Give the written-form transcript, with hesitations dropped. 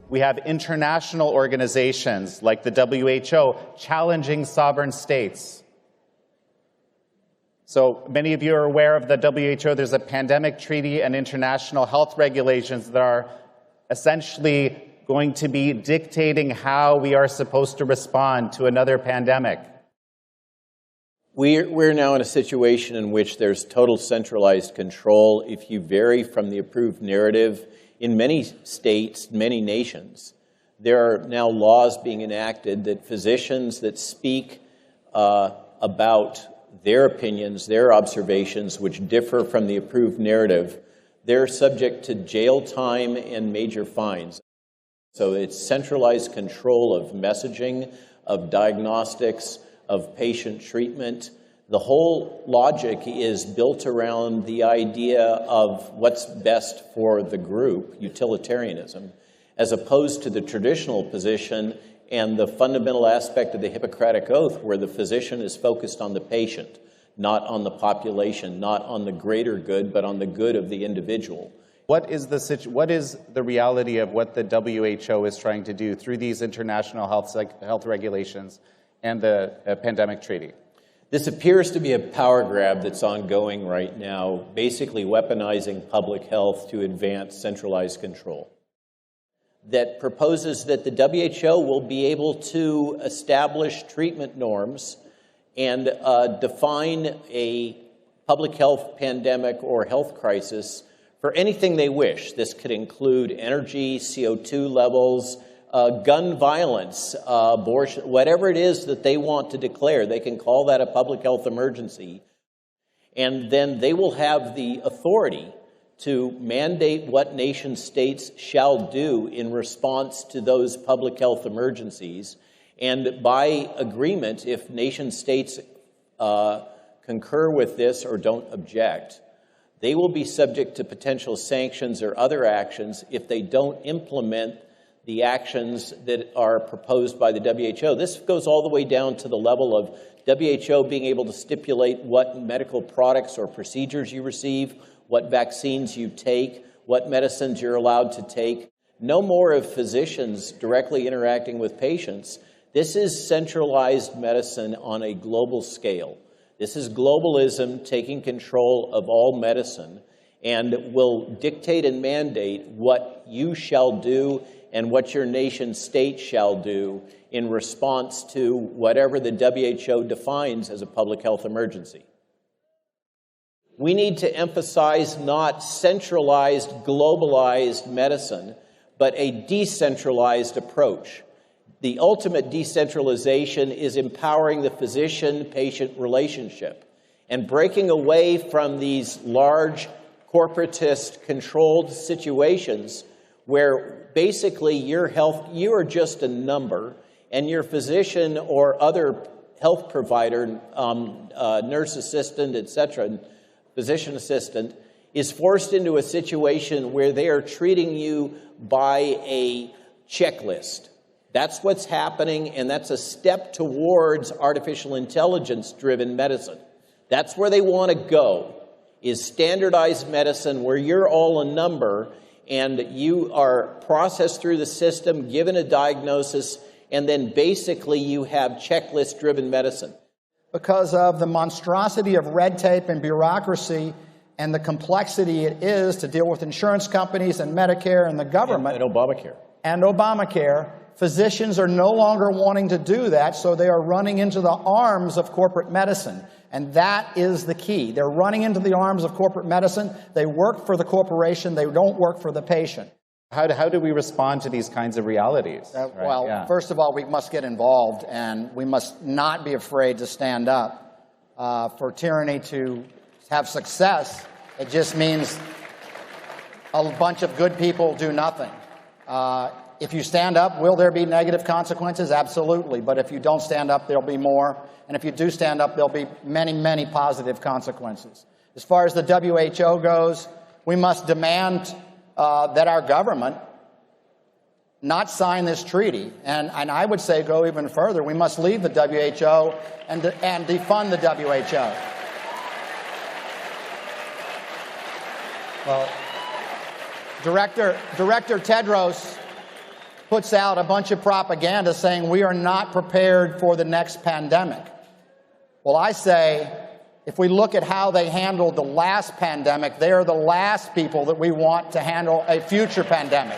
We have international organizations like the WHO challenging sovereign states. So many of you are aware of the WHO. There's a pandemic treaty and international health regulations that are essentially going to be dictating how we are supposed to respond to another pandemic. We're now in a situation in which there's total centralized control. If you vary from the approved narrative, in many states, many nations, there are now laws being enacted that physicians that speak about their opinions, their observations, which differ from the approved narrative, they're subject to jail time and major fines. So it's centralized control of messaging, of diagnostics, of patient treatment. The whole logic is built around the idea of what's best for the group, utilitarianism, as opposed to the traditional position and the fundamental aspect of the Hippocratic Oath, where the physician is focused on the patient, not on the population, not on the greater good, but on the good of the individual. What is the reality of what the WHO is trying to do through these international health regulations and the pandemic treaty? This appears to be a power grab that's ongoing right now, basically weaponizing public health to advance centralized control. That proposes that the WHO will be able to establish treatment norms and define a public health pandemic or health crisis for anything they wish. This could include energy, CO2 levels, gun violence, abortion, whatever it is that they want to declare. They can call that a public health emergency. And then they will have the authority to mandate what nation states shall do in response to those public health emergencies. And by agreement, if nation states concur with this or don't object, they will be subject to potential sanctions or other actions if they don't implement the actions that are proposed by the WHO. This goes all the way down to the level of WHO being able to stipulate what medical products or procedures you receive, what vaccines you take, what medicines you're allowed to take. No more of physicians directly interacting with patients. This is centralized medicine on a global scale. This is globalism taking control of all medicine and will dictate and mandate what you shall do and what your nation state shall do in response to whatever the WHO defines as a public health emergency. We need to emphasize not centralized, globalized medicine, but a decentralized approach. The ultimate decentralization is empowering the physician-patient relationship and breaking away from these large corporatist controlled situations where basically your health, you are just a number, and your physician or other health provider, nurse assistant, etc., physician assistant, is forced into a situation where they are treating you by a checklist. That's what's happening, and that's a step towards artificial intelligence-driven medicine. That's where they want to go, is standardized medicine where you're all a number and you are processed through the system, given a diagnosis, and then basically you have checklist-driven medicine. Because of the monstrosity of red tape and bureaucracy and the complexity it is to deal with insurance companies and Medicare and the government. And Obamacare. And Obamacare. Physicians are no longer wanting to do that, so they are running into the arms of corporate medicine. And that is the key. They're running into the arms of corporate medicine. They work for the corporation. They don't work for the patient. How do we respond to these kinds of realities? First of all, we must get involved, and we must not be afraid to stand up. For tyranny to have success, it just means a bunch of good people do nothing. If you stand up, will there be negative consequences? Absolutely. But if you don't stand up, there'll be more. And if you do stand up, there'll be many, many positive consequences. As far as the WHO goes, we must demand that our government not sign this treaty. And I would say go even further. We must leave the WHO and defund the WHO. Well, Director Tedros puts out a bunch of propaganda saying we are not prepared for the next pandemic. Well, I say, if we look at how they handled the last pandemic, they are the last people that we want to handle a future pandemic.